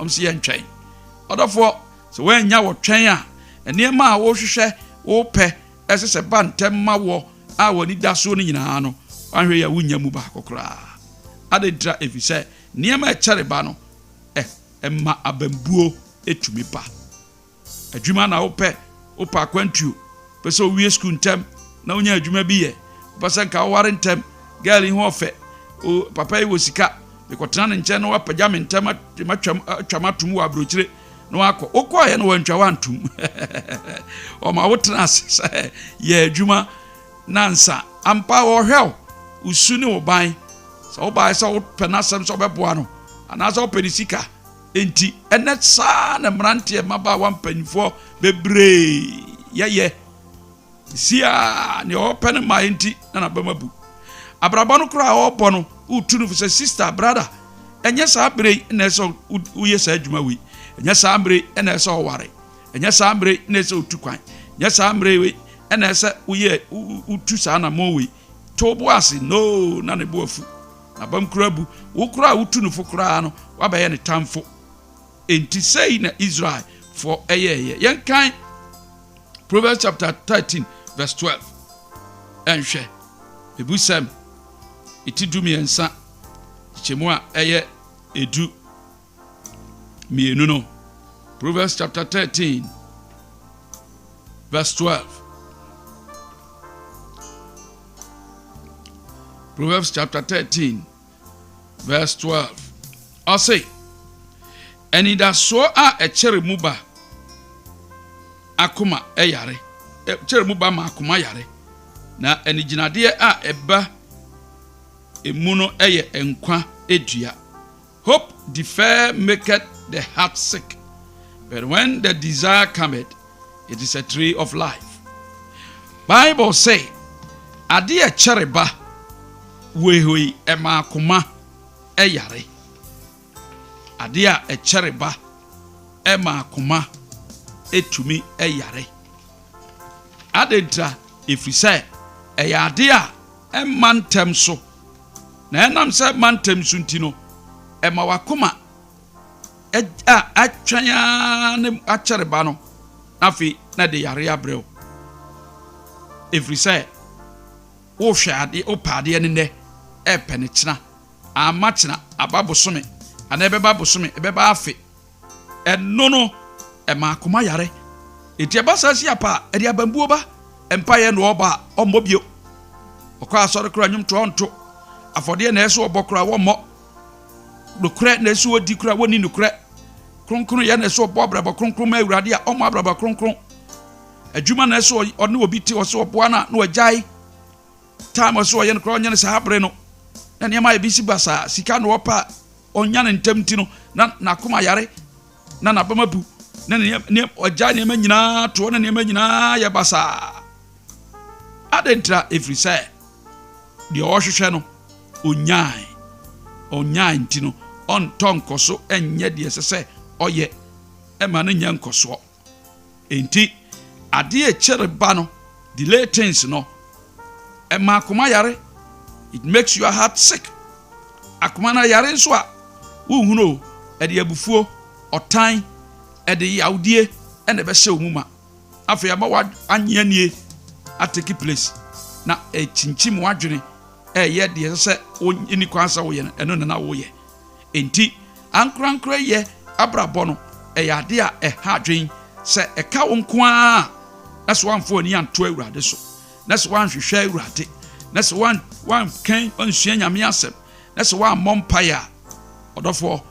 si yɛntwɛn ɔdɔfoɔ sɛ wɔanya wɔ twɛn a nneɛma a wɔhwehwɛ wɔpɛ ɛsɛ sɛ ba ntɛm ma wɔ a wɔni da so no nyinaa no wanhwɛ yɛ wonya mu baako koraa adentira efisɛ nneɛma ɛkyɛre ba no ɛma abambuo etumi ba adwuma na wɔpɛ akwantuo pɛ sɛ owie school ntɛm na wonya adwuma bi yɛ pɛ sɛ nka wɔware ntɛm girl yi ho ɔfɛ papa yi wɔ sika bɛkɔtena ne nkyɛn na wapagya me ntɛm atwam atom wɔ aburokyire na wakɔ wokɔɔyɛ no wantwa wantom ɔma wotena ase sɛ yɛ adwuma nansa ampa wɔhwɛw usu ne wo ban sɛ wobae sɛ wopɛ n'asɛm sɛ wobɛboa no anaasɛ wopɛ ne sika enti ɛnɛ saa na mmeranteɛ mmabaa wampanyinfoɔ bebree yɛyɛ sia ne ɔpɛ ne ma enti na nabama bu abrabɔ no koraa a ɔbɔ no wotu no sɛ sister brother ɛnyɛ saa bere na ɛsɛ woyɛ saa adwuma wei ɛnyɛ saa bere na ɛsɛ ɔware ɛnyɛ saa bere na ɛsɛ otu kwan ɛnyɛ saa bere wei na ɛsɛ woyɛ wotu saa na mo wei to bo ase no na ne bo afu na bam kura bu wo kura wotu no fo kura no wabɛyɛ ne tamfo enti sei na Israel for ɛyɛ yɛnkan Proverbs chapter 13 verse 12 ɛnhwɛ ebusam iti du miɛnsa kyemu a ɛyɛ edu mienu no Proverbs chapter 13 verse 12 Proverbs chapter 13 verse 12 ɔse anidasoɔ a ɛkyɛre mu ba akoma ɛyare ɛkyɛre mu ba ma akoma yare na anigyinadeɛ a ɛba emu no ɛyɛ nkwa edua hope defer maketh the heart sick but when the desire cometh it is a tree of life Bible say ade ɛkyɛre ba wehoi ɛma akoma ɛyare ade a ɛkyɛre ba ɛma akoma etumi ɛyare adentra efisɛ ɛyɛ ade a ɛma ntɛm so na ɛnam sɛ mantem so nti no ɛma wakoma atwan ne akyɛre ba no afi na de yare abrɛw efisɛ wo hwɛ ade wo paade ne nɛ ɛpɛ ne kyena ama kyena ababosome ana ɛbɛba bosome ɛbɛba afe ɛno no ɛma akoma yare eti ɛba saa si apa ɛde abambuo ba ɛmpa yɛ no ɔba ɔmmɔ bio ɔkɔ asɔre kora nwom to ɔnto afɔdeɛ na ɛso ɔbɔ kora wɔmmɔ nokorɛ na ɛso ɔdi kora wɔni nokorɛ kronkron yɛ na ɛso ɔbɔ abrabɔ kronkron ma awurade a ɔmmɔ abrabɔ kronkron adwuma na ɛso ɔne obi te ɔso ɔboa na ɔgyae time ɔso ɔyɛ no kora ɔnyɛ no saa bere no na nneɛma yɛ bi si ba saa sika na ɔpa ɔnya ne ntam ti no na nakoma yare na nabama bu na ɔgyae nneɛma nyinaa toɔ na nneɛma nyinaa yɛ basaa adentra ɛfiri sɛ deɛ ɔhwehwɛ no ɔnyae nti no ɔntɔ nkɔso ɛnyɛ deɛ ɛsɛ sɛ ɔyɛ ɛma no nyɛ nkɔsoɔ enti adeɛ ɛkyɛre ba no delay things no ɛma akoma yare it makes your heart sick akoma na yare nso a wohunu ɛde abufuo ɔtan ɛde yawdie ɛna ɛbɛhyɛ wo mu ma afei ama wanyɛ nie atake place na ɛkyinkyim wadwene ɛyɛ deɛ sɛ ɔni kwan sɛ woyɛ no ɛno na woyɛ enti ankorankora yɛ abrabɔ no ɛyɛ ade a ɛha adwen sɛ ɛka wo nko a na sɛ wamfa ani anto awurade so na sɛ wanhwehwɛ awurade na sɛ wankan wansua nyame asɛm na sɛ wammɔ mpaeɛ a ɔdɔfoɔ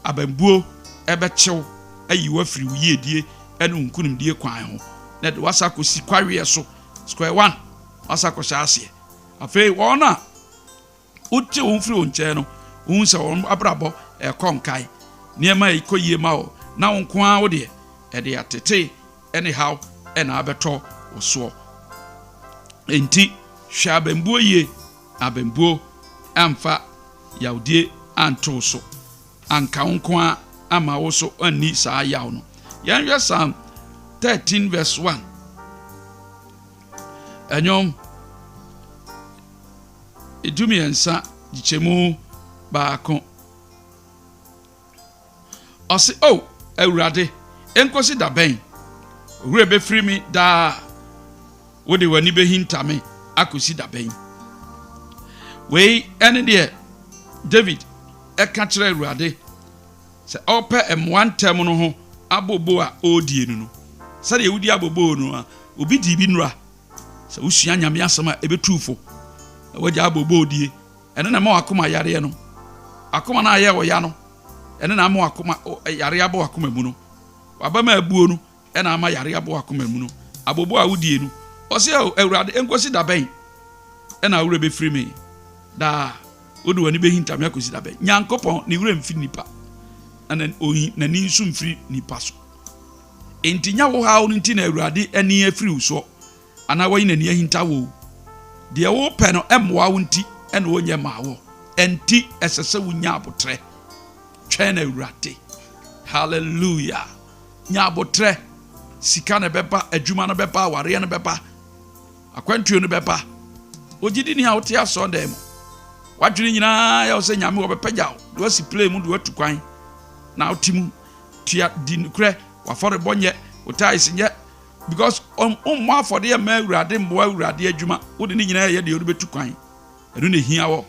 abambuo ɛbɛkyew ayi wafiri wo yiedie ɛne nkunimdie kwan ho na de wasa kɔsi kwareɛ so square one wasa kɔhyɛ aseɛ afei wɔn a wote wɔn firi wɔn nkyɛn no wɔn sɛ wɔn abrabɔ ɛkɔ nkae nneɛma yi kɔ yie ma wo na wɔn nko ara wo deɛ ɛde atete ɛne haw ɛna abɛtɔ wɔ soɔ enti hwɛ abambuo yie abambuo amfa yawdie anto so anka wo nko ara ama wo so ani saa yaw no yɛnhwɛ Psalm 13 verse 1 ɛnyɔm edumiɛnsa gikyɛmu baako ɔse oh awurade enkosi da bɛn owura bɛfiri me daa wode w'ani bɛhinta me akosi da bɛn wei ɛne deɛ David ɛka kyerɛ awurade sɛ ɔpɛ ɛmoa ntɛm no ho abobo a ɔredie no sɛdeɛ wodi abobo no a obi di bi nura sɛ wosua nyame asɛm a ɛbɛtuufo wagya abobo die ɛne na ma wakoma yareɛ no akoma na ayɛ ɔya no ɛne na ama wakoma yare abɔ wakoma mu no waba ma abuo no ɛna ama yare abɔ wakoma mu no abobo a wodie no ɔse awurade enkosi da bɛn ɛna awura bɛfiri me da wode w'ani bɛhinta me akosi da bɛn nyankopɔn ne wura mfiri nipa ana n'ani nso mfiri nipa so enti nya wo haw no nti na awurade ani afiri wo so ana wayi n'ani ahinta wo deɛ wo pɛ no ɛmmoa wo nti ɛna wonyɛ maa wo enti ɛsɛ sɛ wonya abotrɛ twɛn na awurade hallelujah nya abotrɛ sika ne bɛba adwuma no bɛba awareɛ no bɛba akwantuo no bɛba ogyidi ni a wote asɔ dɛm wadwene nyinaa yɛ wo sɛ nyame wɔbɛpagya wo de wasi play mu de watu kwan na wotimu tia di nukrɛ wafɔre bɔnyɛ wotaa isinyɛ because mmɔ afɔde yɛ ma awurade mboa awurade adwuma wode ne nyinaa yɛ deɛ wode bɛtu kwan ɛno na ehia wɔ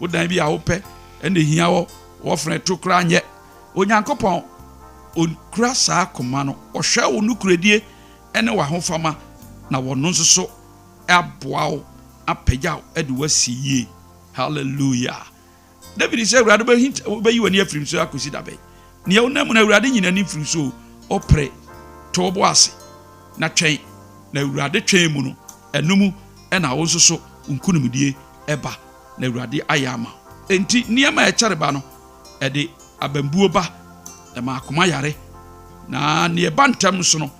wodan bi a wopɛ ɛna ehia wɔ wɔfrɛ to kora nyɛ onyankopɔn onkura saa koma no ɔhwɛ wo nukuredie ɛne w'ahofama na wɔno nso so aboa wo apagya wo ɛde wasi yie hallelujah David sɛ awurade bɛyi w'ani afirim so akosi da bɛn nea wonam na awurade nyina ni firim so ɔprɛ tɔɔbo ase na twɛn na awurade twɛn mu no ɛnum ɛna wo nso so nkunumdie ɛba na awurade ayɛ ama enti nneɛma ɛkyɛre ba no ɛde abambuo ba ɛma akoma yare na ne ɛba ntɛm so no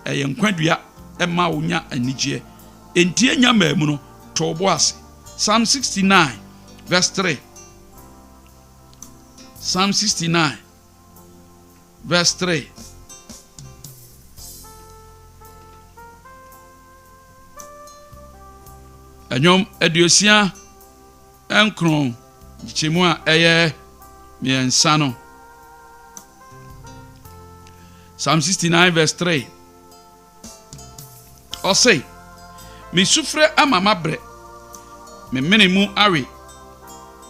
ɛyɛ nkwadua ɛma wo nya anigyeɛ enti enya maamu no tɔɔbo ase Psalm 69 verse 3 Psalm 69 verse 3 Enyom aduosia enkron gichemu a ɛyɛ miɛnsa no Psalm 69 verse 3 ɔse me sufrɛ ama mabrɛ me mene mu awe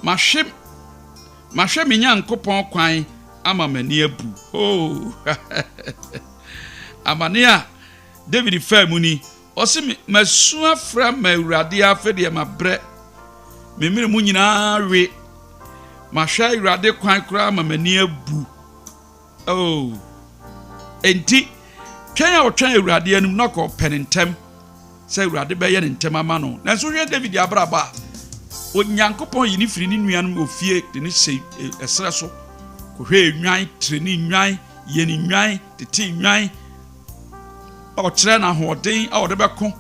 mahwɛ me nyankopɔn kwan ama m'ani abu oh amane a David fa mu ni ɔse masu afra ma awurade afɛdeɛ mabrɛ me mene mu nyinaa we mahwɛ awurade kwan kora ama m'ani abu oh enti twɛn a ɔtwɛn awurade anum na kɔ pɛ ne ntɛm sɛ awurade bɛyɛ ne ntɛm ama no nanso hwɛ David abraba onyankopɔn yi ne firi ne nuanom ofie de ne hyɛ ɛsrɛ so kɔhwɛ enwan treni nwan yɛ ne nwan tete nwan ɔkyerɛ na hoɔden a ɔde bɛko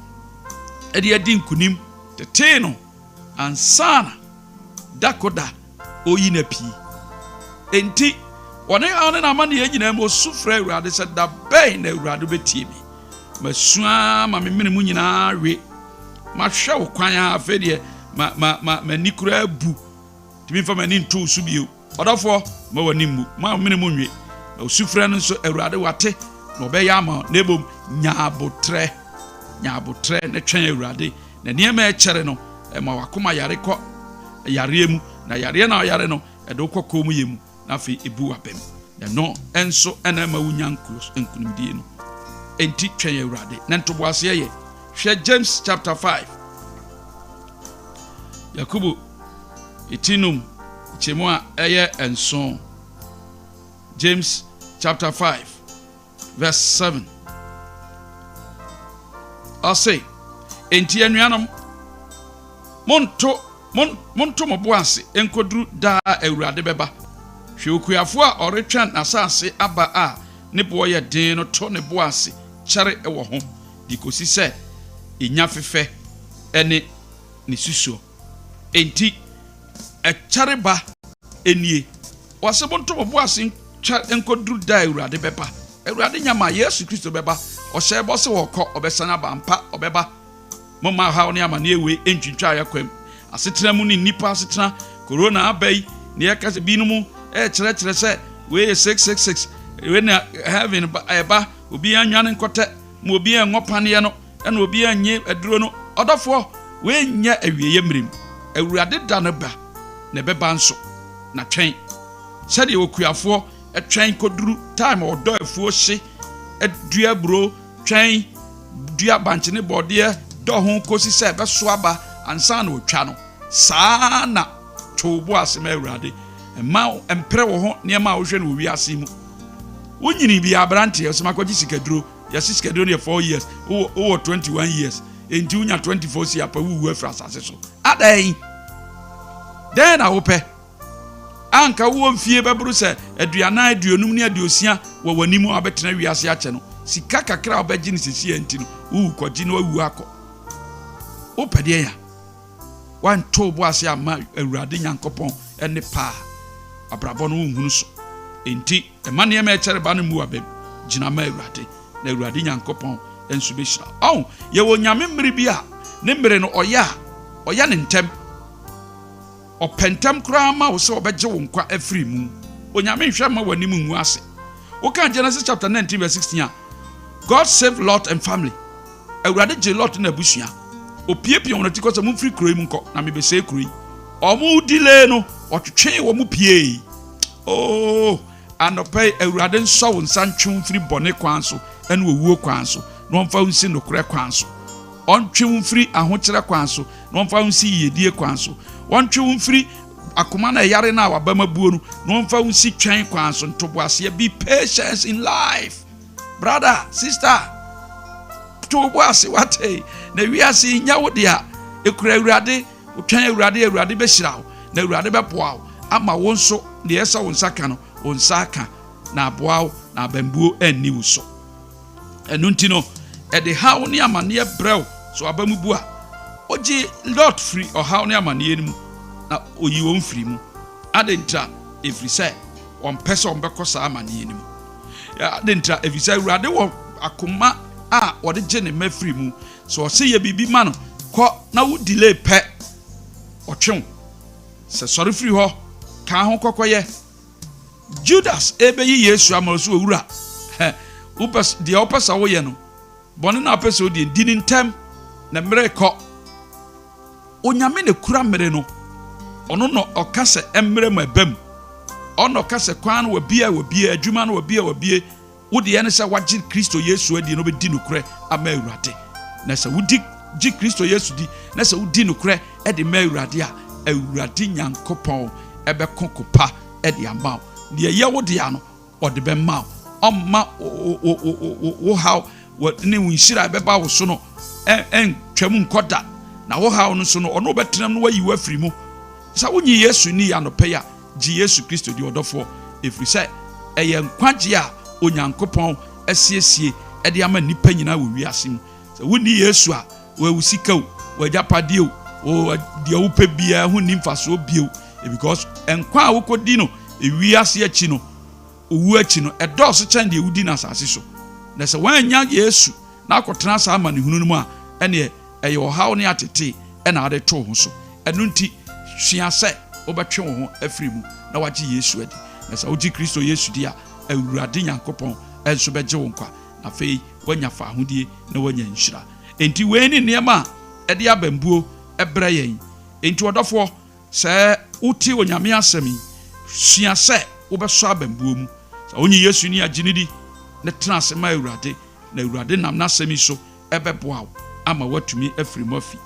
ɛde adi nkunim tete no ansana dakoda oyi na pii enti ɔne na ama ne yɛ nyinaa ma osu frɛ awurade sɛ da bɛn na awurade bɛtie me masua ma me mene mu nyinaa we mahwɛ wo kwan a afei deɛ m'ani kura abu timi fa m'ani nto so bio ɔdɔfoɔ ma w'ani mu ma mene mu nwe na osu frɛ no nso awurade wate na ɔbɛyɛ ama na ebom nyaabotrɛ ne twɛn awurade na nneɛma ɛkyɛre no ɛma wakoma yare kɔ yareɛ mu na yareɛ na ɔyare no ɛde wokɔ kɔn mu yɛ mu na afei ebu wabɛm na no ɛnso ɛna ma wonya nkunimdie no enti twɛn awurade na ntoboaseɛ yɛ hwɛ James chapter 5 Yakubu itinum chemu a ɛyɛ enson James chapter 5 verse 7 ɔse enti anuanom monto mo boase enkoduru daa awurade bɛba hwɛ okuafo a ɔretwɛn asase aba a ne bo yɛ den no to ne boase kyɛre ɛwɔ ho di kosi sɛ enya fefɛ ɛne ne susuo enti ɛkyɛre ba enie wɔse monto mo boase enkoduru daa awurade bɛba awurade nyama Yesu Kristo bɛba ɔhyɛ bɔ se wɔkɔ ɔbɛsan aba mpa ɔbɛba moma haw ne amane ewe entwintwa yakwam asetena mu ne nipa asetena corona abai ne yɛkasa bi no mu ɛkyerɛkyerɛ sɛ we 666 we na heaven eba obi anwane nkote mo obi enwopane no na obi anye aduro no odofo we nya awieye mrim awurade da no ba na beba nso na twen sɛde okuafo etwen koduru time odo afuo hye adua bro twen dua banche ne bode do ho kosi sɛ beso aba ansa na otwa no saa na tobo asema awurade ma empre wo ho ne ma wo hwe no wi ase mu wonyini bi abrante osema kwaji sikaduro ya sikaduro ne 4 years o 21 years enti unya 24 si apa wu afra asase so adan den na wo pɛ anka wo mfie bɛburu sɛ aduana aduonum ne aduosia wɔ wanimu abɛtena wiase akyɛ no sika kakra obɛgye ne sisi enti no wu kɔgye no awu akɔ wo pɛde ya wan to bo ase ama awurade nyankopɔn ɛne pa abrabɔ no nhunu so enti ɛma ne ma ɛkyɛre ba no mu abɛm gyina ma awurade na awurade nyankopɔn ensu behyira ye wo nyame mmere bi a ne mmere no ɔya ne ntem ɔpɛntam kura ma wo sɛ ɔbɛgye wo nkwa afiri mu onyame nhwɛ ma wani mu ngu ase wo kan Genesis chapter 19 verse 16 God saved Lot and family awurade gye Lot na abusua opiepie won ti ko sɛ mumfiri kuro mu nkɔ na mebɛsɛ kuro yi ɔmo delay no ɔtwetwe wo mu pie anɔpɛ awurade nsɔ wo nsa ntwe mfiri bɔne kwan so ɛne owuo kwan so na ɔmfa nsi nokore kwan so ɔntwe mfiri ahokyere kwan so na ɔmfa nsi yedie kwan so ɔntwe mfiri akoma na yare na wabama buo no na ɔmfa nsi twɛn kwan so ntoboase be patient in life brother sister toboase wate na wiase nya wo dia ekura awurade twɛn awurade behyira wo na awurade bɛpoa wo ama wo nso de ɛsa wo nsa ka no wo nsa ka na aboa wo na abambuo anni wo so ɛno nti no ɛde hawo ne amane brɛw so abamu bu a oji Lot free ɔhaw ne amane mu na oyi won free mu adentra efri sɛ on pɛsɛ on bɛkɔ saa amane mu adentra efri sɛ awurade wɔ akoma a wɔde gye ne mafiri mu so ɔsɛ yɛ bibi ma no kɔ na wo delay pɛ ɔtwe sɛ sɔre firi hɔ ka ho kɔkɔyɛ Judas ebeyi Yesu amoroso owura upes de opesa wo ye no bɔne na opesa odi ndi ntem na mmere kɔ onyame ne kura mmere no ɔno no ɔkasa mmere ma bam ɔno ɔkasa kwan no wabie adwuma no wabie wode ye ne sɛ wagye Kristo Yesu adi no bedi nokure ama awurade na sɛ wodi gye Kristo Yesu di na sɛ wodi nokure ɛde ma awurade a awurade nyankopɔn ɛbɛkokopa ɛde ama ne ye wo de ano ɔde bɛma ɔma wo how ne wunhyira bɛba wo so no twam nkɔda na wo how no so no ɔno bɛtenam no wayi wafiri mu sɛ wonyi Yesu ni anɔpɛ ya gye Yesu Kristo di ɔdɔfo efiri sɛ ɛyɛ nkwagye a onyankopɔn asiesie ɛde ama nipa nyina wɔ wiase mu sɛ wonni Yesu a wawu sika wo wagyapadeɛ wo de wo pɛ bia ho nimfaso bio because enkwa a wokɔdi no ewiase akyi no owu akyi no ɛdɔɔso kyɛn de wudi na asase so na sɛ wanya Yesu na akɔtena saa ama ne hunu no mu a ɛne ɛyɛ ɔhaw ne atete ɛna ade to ho so ɛno nti hwea sɛ wobɛtwe wo ho afiri mu na wagye Yesu adi na sɛ wogye Kristo Yesu di a awurade nyankopɔn ɛnso bɛgye wo nkwa na afei wanya fa ahodie na wanya nhyira enti wei ne nneɛma a ɛde abambuo ɛbrɛ yɛn enti ɔdɔfoɔ sɛ wotie onyame asɛm yi hwea sɛ wobɛsɔ abambuo mu sɛ wonyi Yesu ni agye ne di ne tena ase ma awurade na awurade nam n'asɛm yi so ɛbɛboa wo ama watumi afiri mu afi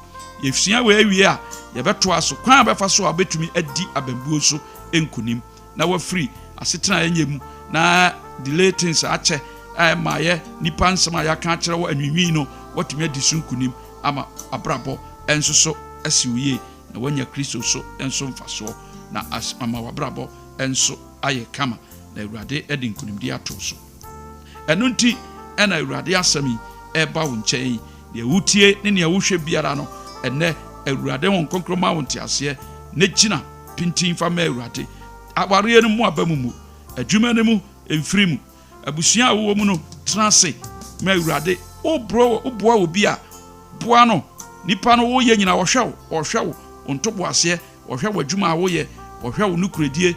yɛfia wɔ awie a yɛbɛtoa so kwan a bɛfa so a bɛtumi adi abambuo so enkunim na wafiri asetena yɛnyɛ mu na delay things akyɛ ma yɛ nipa nsɛm a yɛaka akyerɛ wɔ anwinwi no watumi adi so nkunim ama abrabɔ ɛnso so asi wo yie na wanya Kristo so ɛnso mfasoɔ na ama wabrabɔ ɛnso ayɛ kama na awurade ɛde nkunimdi ato so ɛno nti ɛna awurade asɛm yi ɛba wo nkyɛn yi deɛ wotie ne nea wohwɛ biara no ɛnɛ awurade wɔn konkroma wo nteaseɛ ne gyina pintin fa ma awurade awareɛ no mu aba mu adwuma no mu emfiri mu abusua a wo mu no tena se ma awurade oboa obi a boa no nipa no wo yɛ nyina wɔhwɛ wo ntoboaseɛ wɔhwɛ wo adwuma a wo yɛ wɔhwɛ wo nukuredie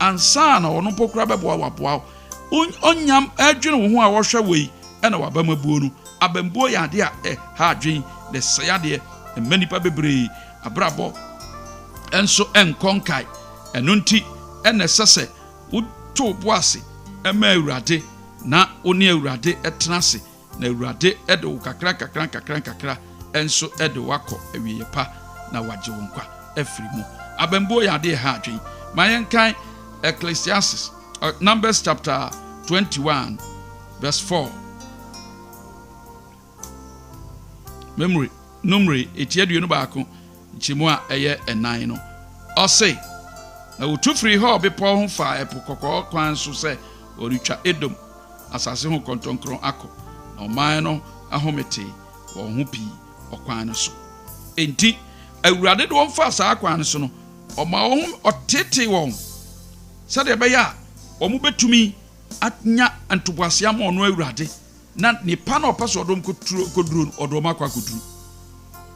ansa na ono pokura beboa waboa onyam adwene wo ho a wo hwe wei ena wabamabuo no abambuo ya ade a ha adwen de sayade emanipa bebre abrabo enso enkonkai eno nti ena sese wo boase ema awurade na oni awurade etenase na awurade ede wo kakra enso ede wako awiye pa na wagye wo nkwa afiri mu abambuo ya ade ha adwen mayenkan Ecclesiastes Numbers chapter 21 verse 4 Numeri etiedu no baako chimu a eye enan no ose na wotufiri ho bepo ho fa epokoko kwan so se oritwa Edom asase ho kontonkron akọ na oman no ahomete wo ho pi okwan no so enti awurade de won fa sa kwan so no oma wo otete won se de be ya wo mu betumi anya antoboase ama ono awurade na nipa na opeso odom koduru odom akwa koduru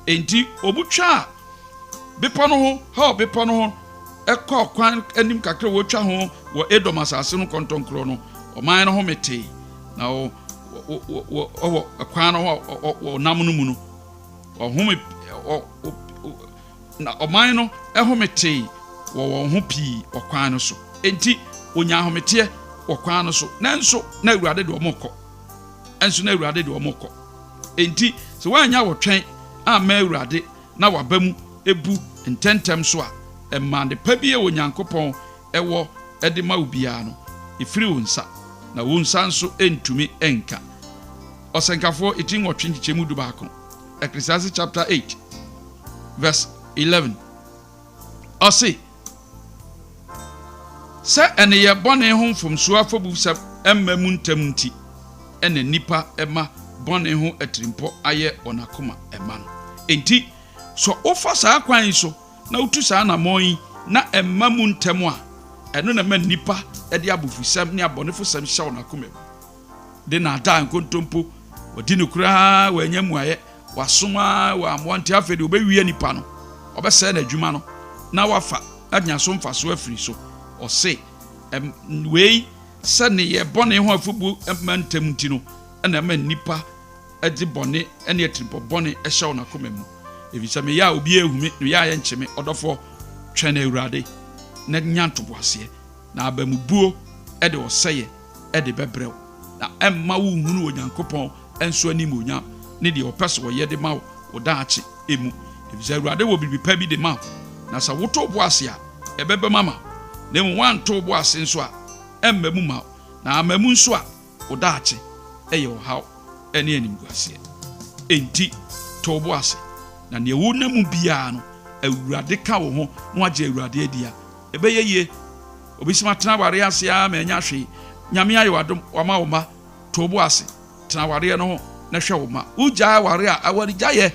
enti obutwa bepo no ho ha bepo no ho ekọ kwan anim kakra wo twa ho wo Edom asase no kontonkro no oman no ho mete na wo kwan no wo nam no mu no ohome na oman no ehomete wo ho pi okwan no so enti onya ahomete okwan no so nanso na awurade de omokọ enso na awurade de omokọ enti so wanya wo twen ama awurade na wabamu ebu ntentem so a emande pa bie wo Nyankopon ewo ede ma obia no efiri wo nsa na wo nsa nso entumi enka osenkafo etin wotwe nchichemu du baako Ecclesiastes chapter 8 verse 11 ose se ene ye bone ho mfomso afobu se emma mu ntamnti ene nipa ema bone ho atirimpo aye onakoma ema no enti so ofa saa kwan so na utu saa na moyi na emma mu ntam a eno na ma nipa ede abofusam ne abonefosam hye onakoma de na da nkontompo wodi ne kura wanyamuaye wasoma wa amwante afede obewie nipa no obese na adwuma no na wafa anya so mfaso afiri so ose wei se ne ye bone ho afubu mantam nti no na ma nipa edi bone ene atripo bone ehye onakoma mu ebisa me ya obi ehume no ya ye ncheme odofo twene awurade na nyantoboase na abamubuo ede oseye ede bebrew na emma wo hunu Onyankopon enso anim onya ne de opeso wo ye de ma wo daache emu ebisa awurade wo bibi pa bi de ma na sa woto boase a ebebe mama na mu wanto boase nso a emma mu ma na amamu nso a wo daache eye wo haw ene anim guase enti to boase na ne wo na mu bia no awurade ka wo ho no agye awurade adia ebeye ye obisima tena ware ase a ma nya hwe nyame ayo adom wama wo ma to boase tena ware no ho na hwe wo ma uja ware a awari jaye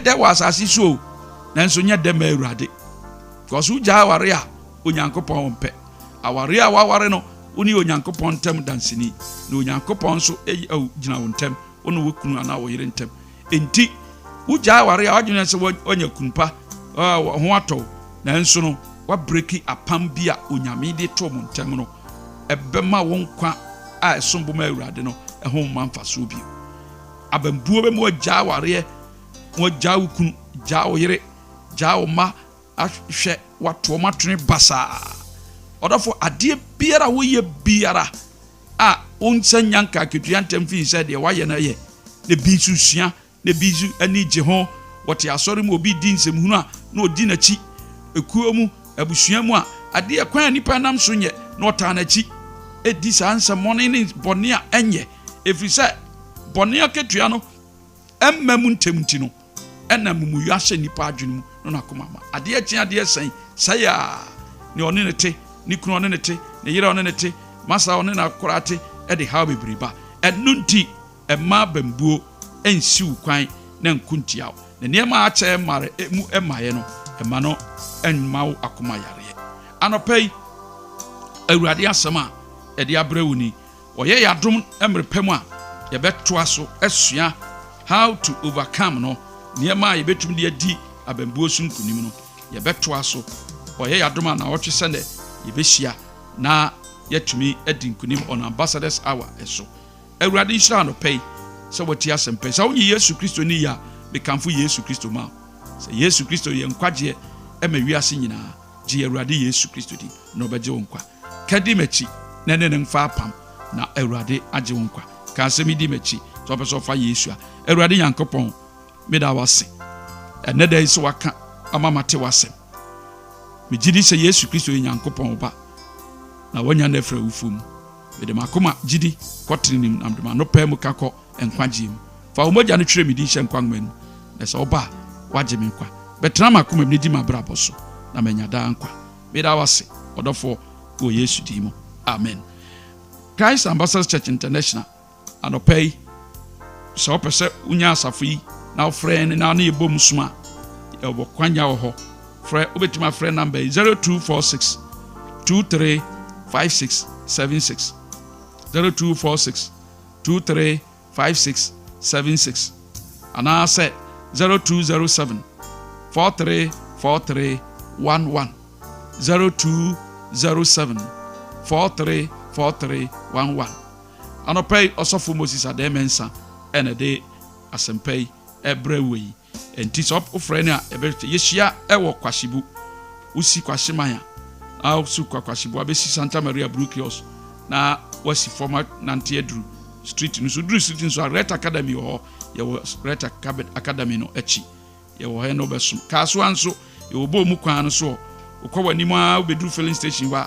de wasase so nanso nya de ma awurade because uja ware a Onyankopon mpe aware a waware no uni Onyankopon ntam dansini na Onyankopon so gina wo ntam ono wokunu ana wo yire ntam enti uja ware a wagene se wonya kunpa ho ato nanso no wa breaki apam bia onyame de to mo ntam no ebema wo nkwa a esombo ma awurade no ho manfa so bi abambuo be mo ja ware mo ja wokunu ja wo yire ja wo ma ahwe wato matune basa odafo ade biara wo ye biara a onsanyanka ketua ntam fi nse de waye na ye ne bisu sua ne bisu ani je ho wote asori mu obi di nsem hunu a na odi na chi ekuo mu abusua mu a ade e kwan nipa nam so nye na ota na chi edi sa nsem mone ne bone a enye efiri se bone a ketua no emma mu ntamti no ena mumu yahye nipa adwene mu no nakoma ma ade akyi ade sen saya ne one ne te ni kunu one ne te ne yere one ne te masa one na korate e de ha bebriba enunti emma bambuo ensiw kwan na nkuntia ne niema ache mare mu emaye no ema no enmawo akoma yare anopai awurade asema e de abrewuni oye yadom emrepam a ye betoa so asua how to overcome no niema ye betum de adi abambuo sunkunim no ye betoa so oye yadom na wotwe sene yɛbɛhyia na yɛtumi adi nkunim on ambassadors hour ɛso. Awurade nhyira no pɛi sɛ wɔte asɛmpɛ sɛ wonye Yesu Kristo ni ya mekamfo Yesu Kristo ma sɛ Yesu Kristo yɛ nkwagye ɛma wiase nyinaa gye Awurade Yesu Kristo di na ɔbɛgye wo nkwa kadi machi na ne mfa apam na Awurade agye wo nkwa ka asɛm di machi sɛ ɔpɛ sɛ ɔfa Yesu a Awurade Nyankopɔn meda wase ɛnɛ da yi sɛ waka ama mate wasɛm megyidi sɛ Yesu Kristo yɛ Nyankopɔn ba na wanya na afra wufum mede makoma gidi kɔtenim na mede no pɛ mu kakɔ nkwagye mu fa wo mogya no twere me di hyɛ nkwa ngma mu na sɛ ɔba wagye me nkwa bɛtena makoma me di mabrabɔ so na manya daa nkwa meda wase ɔdɔfo wɔ Yesu di mu amen. Christ Ambassadors Church International anɔpɛ yi sɛ ɔpɛ sɛ unya asafo yi na ɔfrɛ ne na ne yɛbɔ mu soma ɛwɔ kwanya wɔ hɔ frɛ wobɛtumi afrɛ number 0246 235676 0246 235676 anaasɛ 0207 434311 0207 434311 anɔpɛ ɔsɔfo Moses Ademensa ɛna de asɛmpa yi ɛbrɛ wɔ yi enti sɛ ɔfrɛ ne a ɛbɛhwɛ yɛhyia ɛwɔ Kwahyebu usi Kwahyeman a usu Kwahyebu abɛsi Santa Maria Brukios na wasi former nante aduru street no so duru street no so Red Academy wɔ yɛwɔ Red Academy no akyi yɛwɔ hɛ no bɛsom kaaso anso yɛwɔ bɔ mu kwan no so ukɔ wani ma ubeduru filling station wa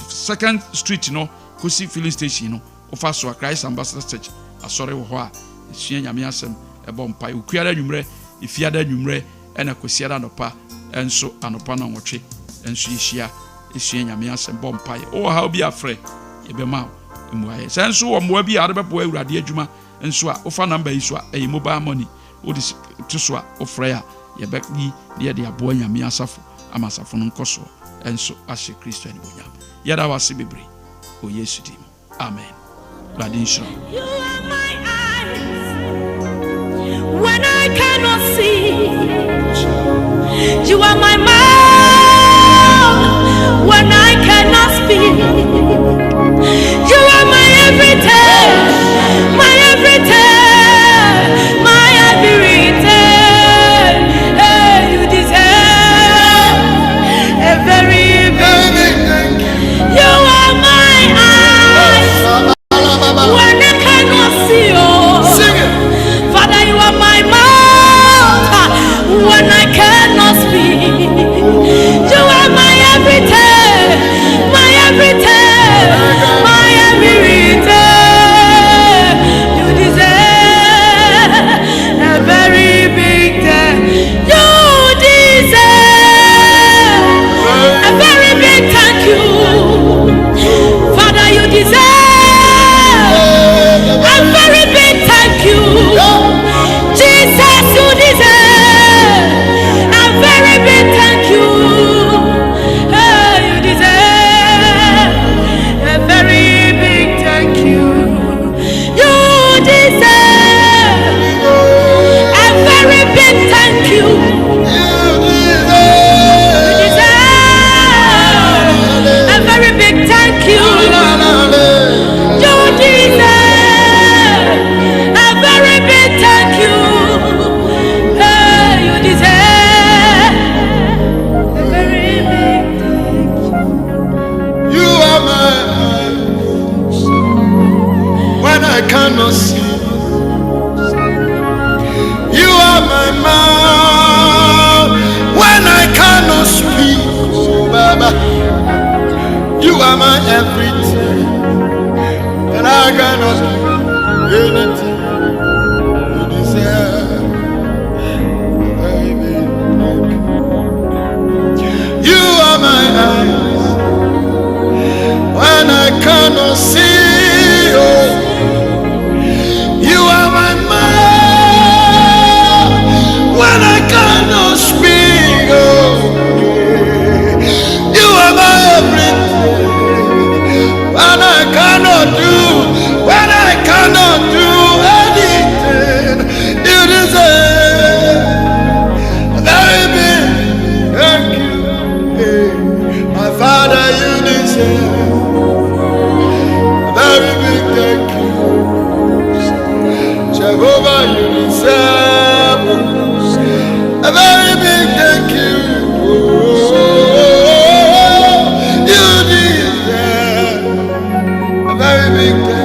second street no kosi filling station no ofa so Christ Ambassadors Church asɔre wɔ hɔ a esua nyame asɛm ɛbɔ mpa ukuada nwumrɛ ifiada nwumrɛ ɛna kosiada nopa ɛnso anopa na nwɔtwe ɛnso yɛhyia esua nyame asɛm bɔ mpa o ha obi afrɛ yɛbɛma mmuaye sɛ nso wɔ mmoa bi a rebɛboa Awurade adwuma nso a ofa number yi so a ɛyɛ mobile money wodi to so a ofrɛ a yɛbɛyi de aboa nyame asafo ama asafo no nkɔso ɛnso ahyɛ Kristo ani bonyam yɛda wase bebre o Yesu dim amen. Awurade nhyira. You are my eyes when I cannot see. You are my mouth when I cannot speak. You are my everything, my everything, my everything. Hey, you deserve a very big. You are my eyes when I cannot see. Oh, Father, you are my mouth when I cannot speak. You are my everything, my everything, my everything. You deserve a very big thing. You deserve a very big thank you. Father, you deserve a very big thank you. Jesus, you deserve a very big thank you. Hey, you deserve a very big thank you. You deserve a very big thank you. You deserve a very big thank you. You deserve a very big thank you. Hey, you deserve a very big thank you. You are my eyes when I cannot see. You are my mouth when I cannot speak. Oh, Baba, you are my everything, and I cannot do anything. You deserve, baby. You are my eyes when I cannot see. Oh, you are my mouth when I cannot speak. Oh, you are my everything when I cannot do, when I cannot do anything. You deserve, baby. Thank you. Hey, my very big thing.